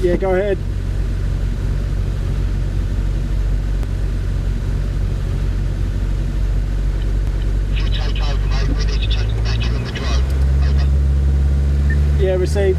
Yeah, go ahead. You take over, mate. We need to take the battery on the drone. Over. Yeah, received.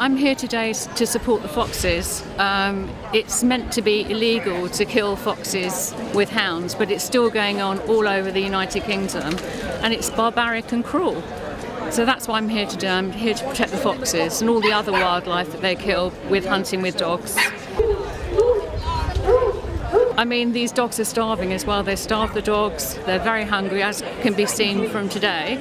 I'm here today to support the foxes. It's meant to be illegal to kill foxes with hounds, but it's still going on all over the United Kingdom, and it's barbaric and cruel. So that's why I'm here to do. I'm here to protect the foxes and all the other wildlife that they kill with hunting with dogs. I mean, these dogs are starving as well. They starve the dogs. They're very hungry, as can be seen from today.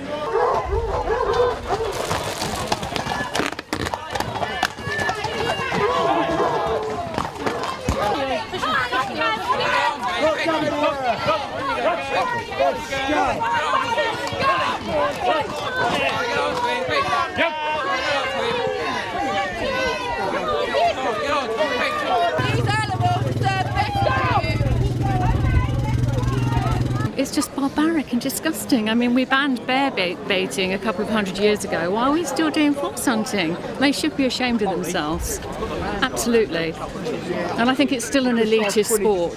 It's just barbaric and disgusting. I mean, we banned bear baiting a couple of 100 years ago. Why are we still doing fox hunting? They should be ashamed of themselves. Absolutely. And I think it's still an elitist sport.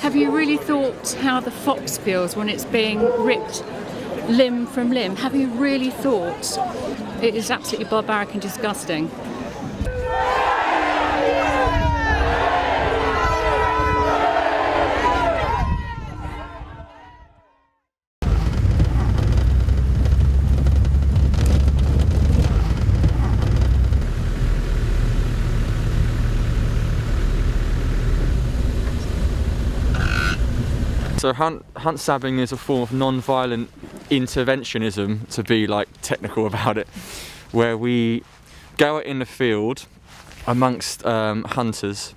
Have you really thought how the fox feels when it's being ripped limb from limb? Have you really thought? It is absolutely barbaric and disgusting. So hunt sabbing is a form of non-violent interventionism, to be like technical about it, where we go out in the field amongst hunters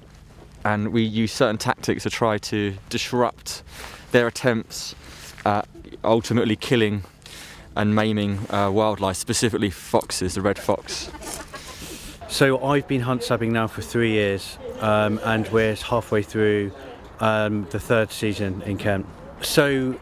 and we use certain tactics to try to disrupt their attempts at ultimately killing and maiming wildlife, specifically foxes, the red fox. So I've been hunt sabbing now for 3 years, and we're halfway through the third season in Kent. So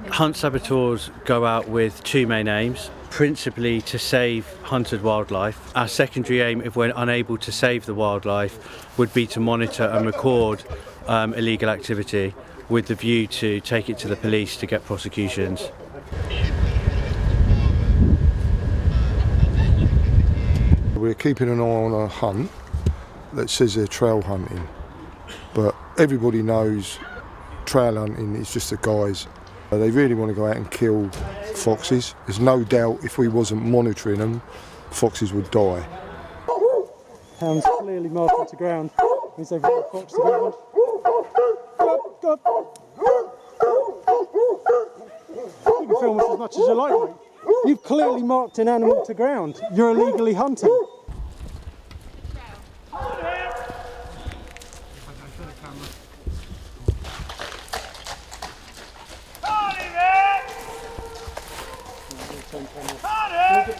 hunt saboteurs go out with two main aims, principally to save hunted wildlife. Our secondary aim, if we're unable to save the wildlife, would be to monitor and record illegal activity with the view to take it to the police to get prosecutions. We're keeping an eye on a hunt that says they're trail hunting, but everybody knows trail hunting is just a guise. They really want to go out and kill foxes. There's no doubt if we wasn't monitoring them, foxes would die. Hounds clearly marking to ground. Means they've got a fox to ground. Go up. You can film us as much as you like, mate. You've clearly marked an animal to ground. You're illegally hunting.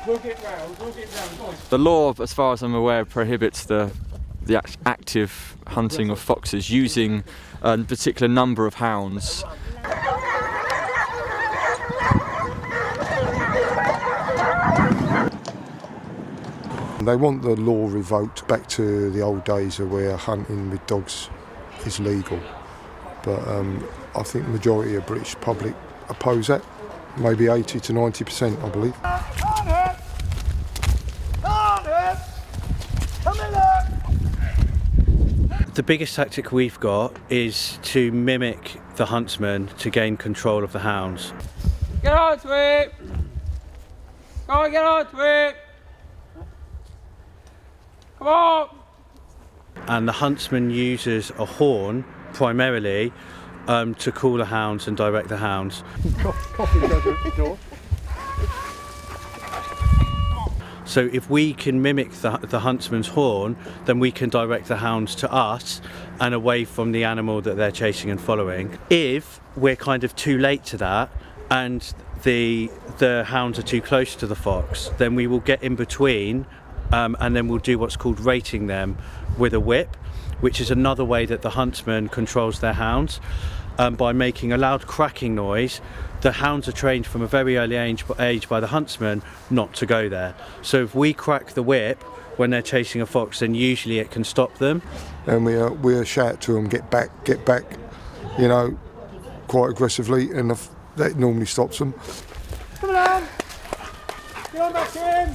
We'll get round. The law, as far as I'm aware, prohibits the active hunting of foxes using a particular number of hounds. They want the law revoked back to the old days of where hunting with dogs is legal. But I think the majority of British public oppose that. Maybe 80 to 90%, I believe. The biggest tactic we've got is to mimic the huntsman to gain control of the hounds. Get on to it! Go on, get on to it! Come on! And the huntsman uses a horn primarily to call the hounds and direct the hounds. So if we can mimic the huntsman's horn, then we can direct the hounds to us and away from the animal that they're chasing and following. If we're kind of too late to that and the hounds are too close to the fox, then we will get in between and then we'll do what's called rating them with a whip, which is another way that the huntsman controls their hounds. By making a loud cracking noise, the hounds are trained from a very early age by the huntsman not to go there. So if we crack the whip when they're chasing a fox, then usually it can stop them. And we shout to them, get back, you know, quite aggressively, and that normally stops them. Come on! Get on back in!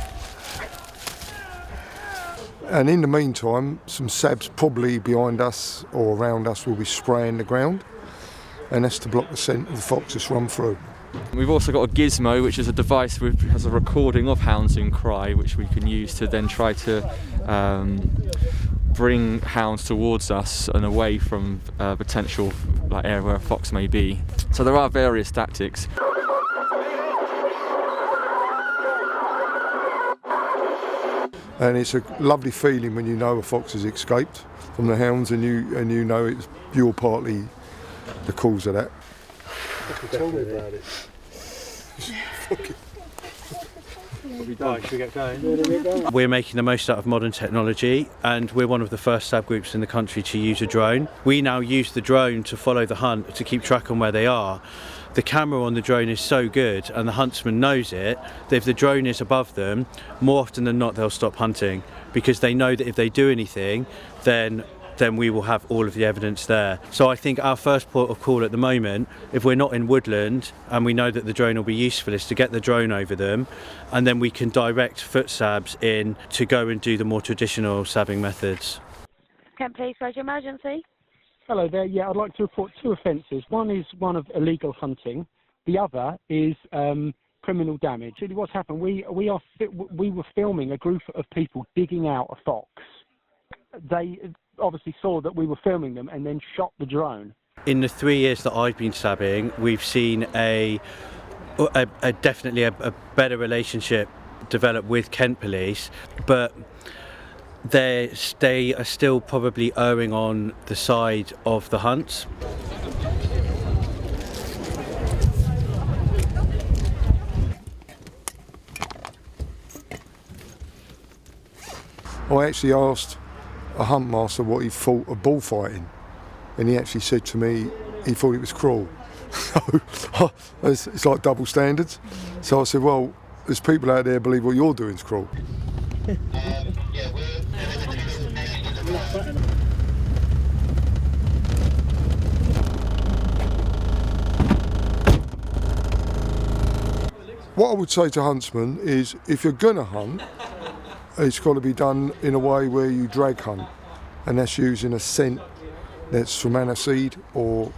And in the meantime, some sabs probably behind us or around us will be spraying the ground, and that's to block the scent of the fox that's run through. We've also got a gizmo, which is a device which has a recording of hounds in cry, which we can use to then try to bring hounds towards us and away from potential area where a fox may be. So there are various tactics. And it's a lovely feeling when you know a fox has escaped from the hounds, and you know you're partly the cause of that. Tell me about it. Should we get going? We're making the most out of modern technology, and we're one of the first sab groups in the country to use a drone. We now use the drone to follow the hunt, to keep track on where they are. The camera on the drone is so good, and the huntsman knows it, that if the drone is above them, more often than not they'll stop hunting, because they know that if they do anything, then we will have all of the evidence there. So I think our first port of call at the moment, if we're not in woodland and we know that the drone will be useful, is to get the drone over them, and then we can direct foot sabs in to go and do the more traditional sabbing methods. Kent Police, where's your emergency? Hello there. Yeah, I'd like to report two offences. One is one of illegal hunting. The other is criminal damage. Really, what's happened? We were filming a group of people digging out a fox. They obviously saw that we were filming them and then shot the drone. In the 3 years that I've been sabbing, we've seen definitely a better relationship develop with Kent Police, but they are still probably erring on the side of the hunts. I actually asked a hunt master what he thought of bullfighting, and he actually said to me he thought it was cruel. So it's like double standards. So I said, well, there's people out there believe what you're doing is cruel. What I would say to huntsmen is, if you're going to hunt, it's got to be done in a way where you drag hunt, and that's using a scent that's from aniseed or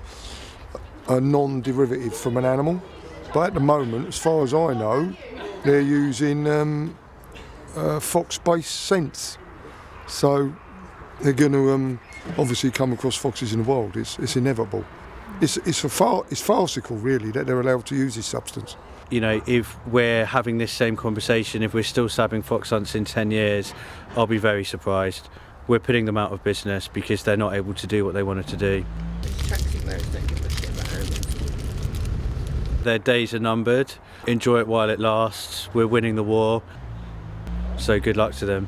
a non-derivative from an animal. But at the moment, as far as I know, they're using fox-based scents. So they're going to obviously come across foxes in the wild. It's inevitable. It's farcical, really, that they're allowed to use this substance. You know, if we're having this same conversation, if we're still sabbing fox hunts in 10 years, I'll be very surprised. We're putting them out of business because they're not able to do what they wanted to do. Their days are numbered. Enjoy it while it lasts. We're winning the war. So good luck to them.